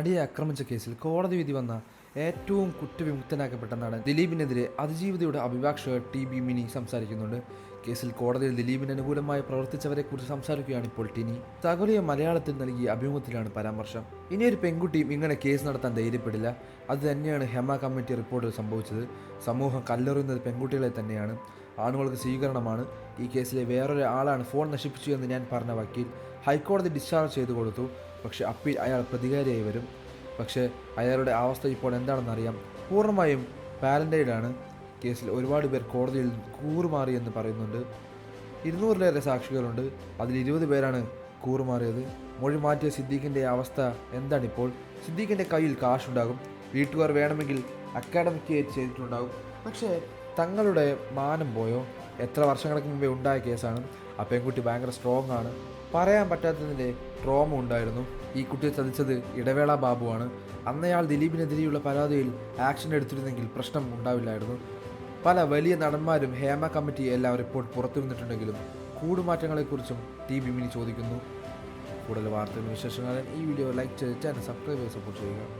നടിയെ ആക്രമിച്ച കേസിൽ കോടതി വിധി വന്ന ഏറ്റവും കുറ്റവിമുക്തനാക്കപ്പെട്ട നടൻ ദിലീപിനെതിരെ അതിജീവിതയുടെ അഭിഭാഷകർ ടി.ബി. മിനി സംസാരിക്കുന്നുണ്ട്. കേസിൽ കോടതിയിൽ ദിലീപിന് അനുകൂലമായി പ്രവർത്തിച്ചവരെക്കുറിച്ച് സംസാരിക്കുകയാണ് ഇപ്പോൾ ടിനി. സകലിയ മലയാളത്തിൽ നൽകിയ അഭിമുഖത്തിലാണ് പരാമർശം. ഇനിയൊരു പെൺകുട്ടിയും ഇങ്ങനെ കേസ് നടത്താൻ ധൈര്യപ്പെടില്ല. അത് തന്നെയാണ് ഹെമ കമ്മിറ്റി റിപ്പോർട്ടിൽ സംഭവിച്ചത്. സമൂഹം കല്ലെറിയുന്നത് പെൺകുട്ടികളെ തന്നെയാണ്. ആണുങ്ങൾക്ക് സ്വീകരണമാണ്. ഈ കേസിലെ വേറൊരു ആളാണ് ഫോൺ നശിപ്പിച്ചു എന്ന് ഞാൻ പറഞ്ഞ വക്കീൽ. ഹൈക്കോടതി ഡിസ്ചാർജ് ചെയ്തു കൊടുത്തു. പക്ഷേ അപ്പീൽ അയാൾ പ്രതികാരിയായി വരും. പക്ഷേ അയാളുടെ അവസ്ഥ ഇപ്പോൾ എന്താണെന്നറിയാം. പൂർണ്ണമായും പാരൻറ്റൈഡാണ്. കേസിൽ ഒരുപാട് പേർ കോടതിയിൽ കൂറുമാറിയെന്ന് പറയുന്നുണ്ട്. 200-ലേറെ സാക്ഷികളുണ്ട്. അതിൽ 20 പേരാണ് കൂറുമാറിയത്. മൊഴി മാറ്റിയ സിദ്ദീഖിൻ്റെ അവസ്ഥ എന്താണിപ്പോൾ? സിദ്ദീഖിൻ്റെ കയ്യിൽ കാശുണ്ടാകും. വീട്ടുകാർ വേണമെങ്കിൽ അക്കാഡമിക് ചെയ്തിട്ടുണ്ടാകും. പക്ഷേ തങ്ങളുടെ മാനം പോയോ? എത്ര വർഷങ്ങൾക്ക് മുമ്പേ ഉണ്ടായ കേസാണ്. ആ പെൺകുട്ടി ഭയങ്കര സ്ട്രോങ് ആണ്. പറയാൻ പറ്റാത്തതിൻ്റെ ട്രോമ ഉണ്ടായിരുന്നു. ഈ കുട്ടിയെ ചതിച്ചത് ഇടവേള ബാബുവാണ്. അന്നയാൾ ദിലീപിനെതിരെയുള്ള പരാതിയിൽ ആക്ഷൻ എടുത്തിരുന്നെങ്കിൽ പ്രശ്നം ഉണ്ടാവില്ലായിരുന്നു. പല വലിയ നടന്മാരും ഹേമ കമ്മിറ്റി എല്ലാം റിപ്പോർട്ട് പുറത്തുവന്നിട്ടുണ്ടെങ്കിലും കൂടുമാറ്റങ്ങളെക്കുറിച്ചും ടി.ബി. മിനി ചോദിക്കുന്നു. കൂടുതൽ വാർത്തകളും വിശേഷങ്ങളും ഈ വീഡിയോ ലൈക്ക് ചെയ്ത് ചാനൽ സബ്സ്ക്രൈബ് ചെയ്ത് സപ്പോർട്ട് ചെയ്യുക.